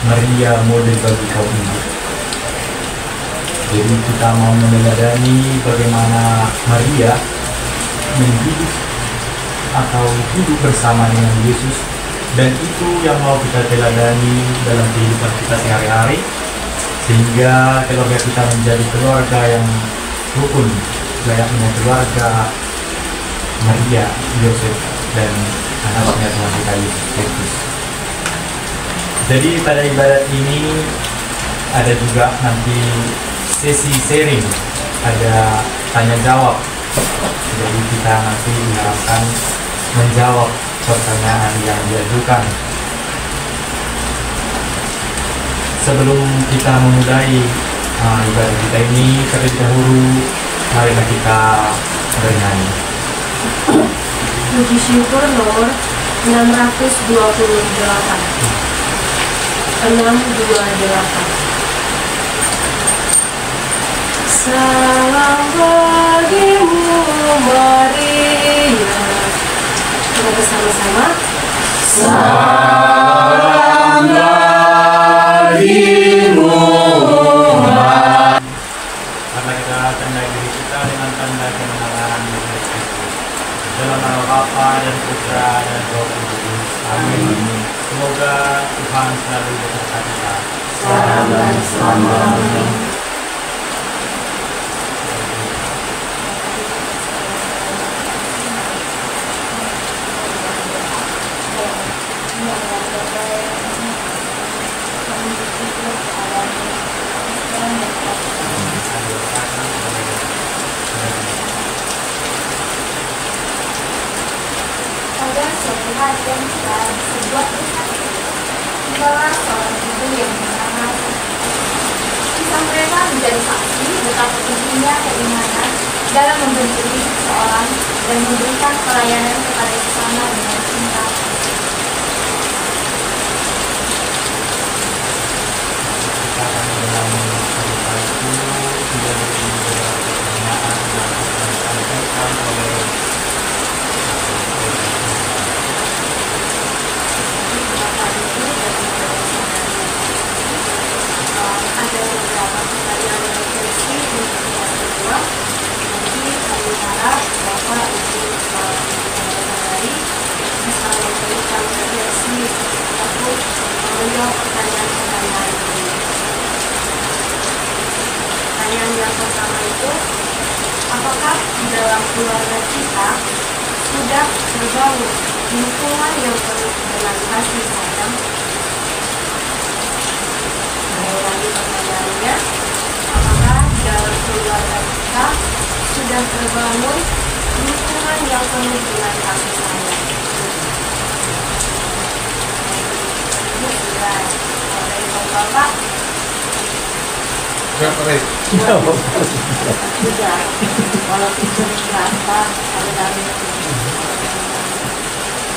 Maria model bagi kaum ibu. Jadi kita mau meneladani bagaimana Maria mendidik atau hidup bersama dengan Yesus, dan itu yang mau kita teladani dalam kehidupan kita sehari-hari, sehingga keluarga kita menjadi keluarga yang rukun, layaknya keluarga Maria, Yosef, dan anaknya Tuhan kita Yesus Kristus. Jadi pada ibadat ini ada juga nanti sesi sharing, ada tanya jawab. Jadi kita nanti diharapkan menjawab pertanyaan yang diajukan. Sebelum kita memulai ibadah kita ini, terlebih dahulu marilah kita bernyanyi. Puji syukur nomor 628. 628. Salam bagimu Maria. Kita bersama-sama. Salam bagimu Maria. Karena kita tandai diri kita dengan tanda kebenaran Yesus Kristus. Dalam nama Bapa dan Putra dan Roh Kudus. Amin. Semoga Tuhan selalu beserta kita. Sekarang dan selamanya. Pada suatu hari yang cerah, sebuah peristiwa tibalah seorang ibu yang bernama Siti. Kisah mereka menjadi saksi betapa pentingnya keimanan dalam membentuk seseorang dan memberikan pelayanan kepada sesama dengan cinta. Ada beberapa pertanyaan yang versi untuk yang kedua. Nanti kami harap Bapak Ibu dari bisa memberikan versi ataupun menjawab pertanyaan-pertanyaan ini. Pertanyaan yang pertama itu, apakah di dalam keluarga kita sudah terbangun lingkungan yang penuh dengan kasih sayang? Lagi pertanyaannya, apakah di dalam keluarga kita sudah terbangun lingkungan yang penuh dengan kasih sayang? Ini sudah dari Bapak. Sudah, walaupun sering berapa, ada dari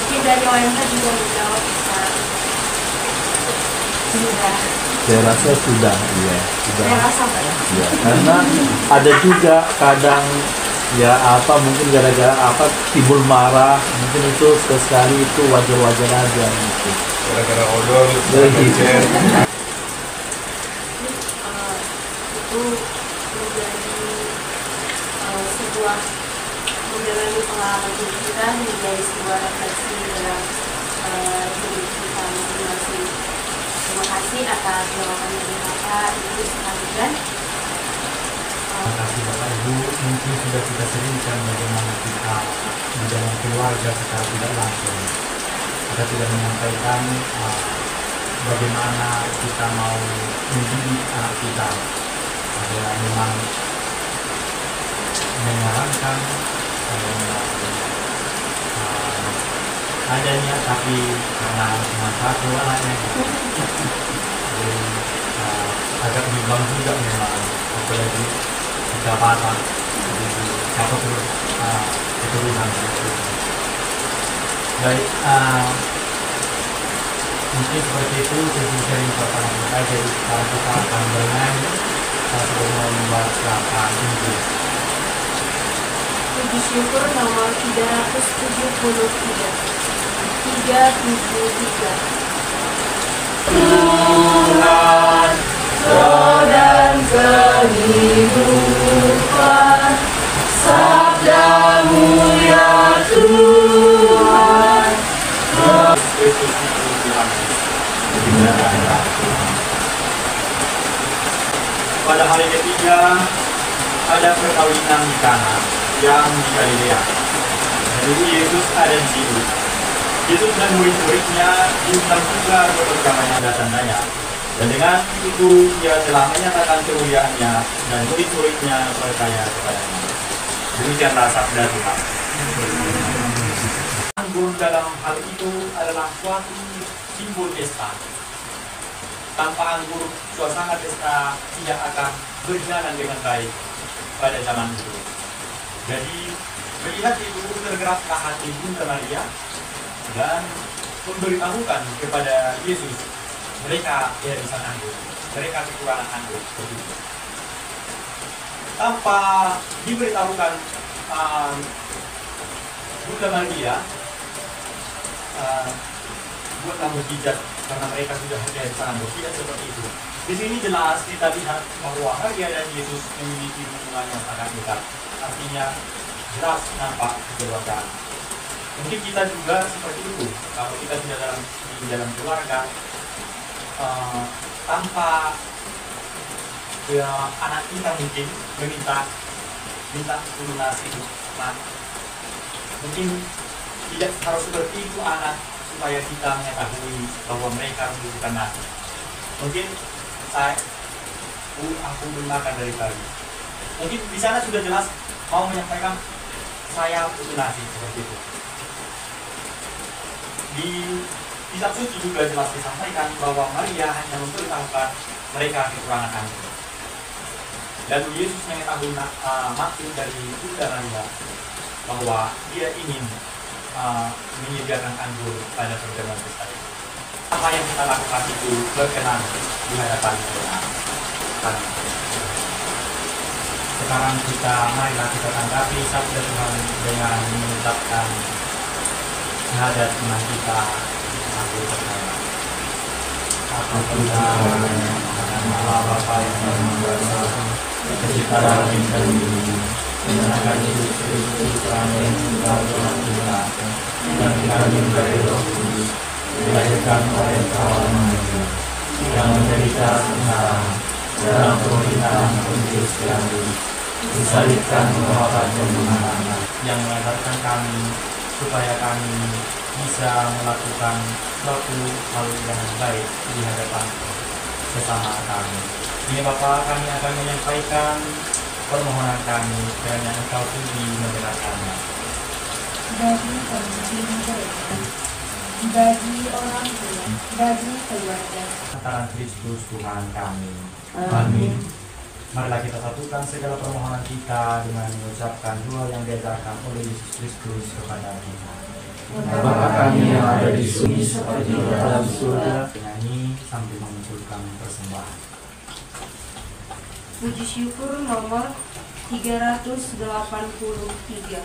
Mungkin dari OMK juga menjawab bisa. Sudah. Saya rasa sudah, ya, sudah. Saya rasa Pak ya. Ya, karena ada juga kadang ya apa mungkin gara-gara apa timbul marah, mungkin itu sekali itu wajar-wajar aja gitu. Gara-gara odol, Ya, gitu. itu menjadi sebuah menjalani pengalaman hidup kita, menjadi sebuah refleksi dalam hidup kita masing-masing. Terima kasih atas jawaban dari Bapak Ibu sekalian. Terima kasih Bapak Ibu. Mungkin sudah kita seringkan bagaimana kita di dalam keluarga secara tidak langsung. Kita tidak menyampaikan bagaimana kita mau mendidik anak kita. Ada memang menyarankan, ada niat tapi karena cuma satu anaknya gitu. Jadi agak bimbang juga memang, apalagi kita patah jadi apa terus keturunan gitu. Baik, mungkin seperti itu sesi sharing pertama kita. Jadi sekarang kita akan bernyanyi sebelum membacakan Injil. Puji syukur nomor 373. 373. Tuhan, roh dan kehidupan, sabdamu ya Tuhan. Kristus itu Tuhan Yesus. Pada hari ketiga ada perkawinan di Kana yang di Galilea. Jadi Yesus ada di situ. Yesus dan murid-muridnya diundang juga untuk perjamuan dan tandanya. Dan dengan itu ia telah menyatakan kemuliaannya dan murid-muridnya percaya kepadanya. Demikianlah sabda Tuhan. Anggur dalam hal itu adalah suatu simbol pesta. Tanpa anggur, suasana pesta tidak akan berjalan dengan baik pada zaman itu. Jadi, melihat itu tergeraklah hati Bunda Maria dan memberitahukan kepada Yesus mereka kehabisan anggur, mereka kekurangan anggur. Tanpa diberitahukan Bunda Maria buatlah mukjizat karena mereka sudah kehabisan anggur. Tidak seperti itu. Di sini jelas kita lihat bahwa Maria dan Yesus memiliki hubungan yang sangat dekat. Artinya jelas nampak kekeluargaan. Mungkin kita juga seperti itu. Kalau kita tidak di dalam keluarga, tanpa anak kita mungkin meminta lunasi nah, mungkin tidak harus seperti itu anak supaya kita mengetahui bahwa mereka membutuhkan nasi. Mungkin aku belum makan dari pagi. Mungkin di sana sudah jelas mau menyampaikan saya butuh nasi seperti itu. Di kitab suci juga jelas disampaikan bahwa Maria hanya memberitahukan mereka kekurangan anggur. Lalu Yesus mengetahui maksud dari Bunda Maria bahwa dia ingin menyediakan anggur pada perjamuan pesta itu. Apa yang kita lakukan itu berkenan di hadapan Tuhan. Sekarang marilah kita tanggapi sabda Tuhan dengan mengucapkan syahadat iman kita. Aku percaya. Aku percaya dengan Allah Bapa yang Maha Kuasa, Pencipta langit dan bumi, dan akan Yesus Kristus yang Engkau telah Tuhan, dan kami dari Roh Kudus, dilahirkan oleh Kawan Maria, yang menderita sengsara dalam pemerintahan Pontius Pilatus, disalibkan wafat dan mati, yang mengajarkan kami supaya kami bisa melakukan suatu hal yang baik di hadapan sesama kami. Ini Bapa, kami akan menyampaikan permohonan kami kiranya Engkau sudi mendengarkannya. Bagi pemimpin mereka, bagi orang tua, bagi keluarga. Antara Kristus Tuhan kami. Amin. Marilah kita satukan segala permohonan kita dengan mengucapkan doa yang diajarkan oleh Yesus Kristus kepada kita. Bapa kami yang ada di surga seperti di dalam surga. Nyanyi sambil mengumpulkan persembahan. Puji syukur nomor 383.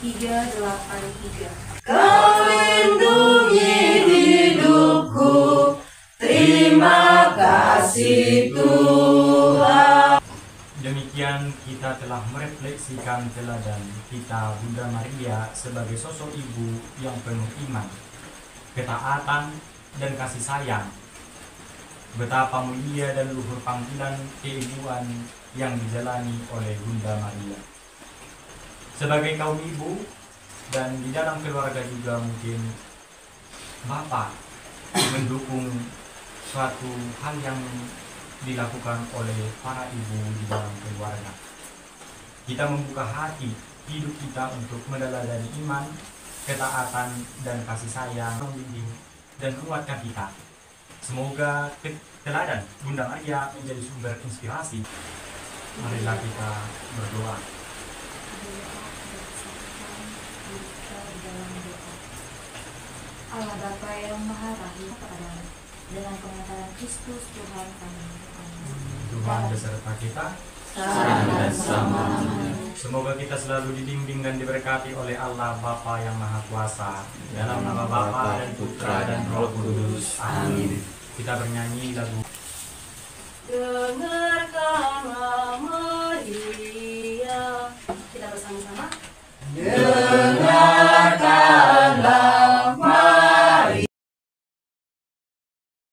383. Kau lindungi hidupku, terima kasih Tuhan. Demikian kita telah merefleksikan teladan kita Bunda Maria sebagai sosok ibu yang penuh iman, ketaatan, dan kasih sayang. Betapa mulia dan luhur panggilan keibuan yang dijalani oleh Bunda Maria. Sebagai kaum ibu dan di dalam keluarga juga mungkin Bapak mendukung suatu hal yang dilakukan oleh para ibu di dalam keluarga. Kita membuka hati hidup kita untuk meneladani iman, ketaatan, dan kasih sayang, membimbing dan menguatkan kita. Semoga teladan Bunda Maria menjadi sumber inspirasi. Marilah kita berdoa. Allah Bapa yang Maha Rahim kepadamu, dengan pengetahuan Kristus Tuhan kami. Tuhan beserta kita. Sekarang dan selamanya. Semoga kita selalu dibimbing dan diberkati oleh Allah Bapa yang Maha Kuasa. Dalam nama Bapa dan Putra dan Roh Kudus. Amin. Kita bernyanyi lagu Dengarkanlah Maria. Kita bersama-sama.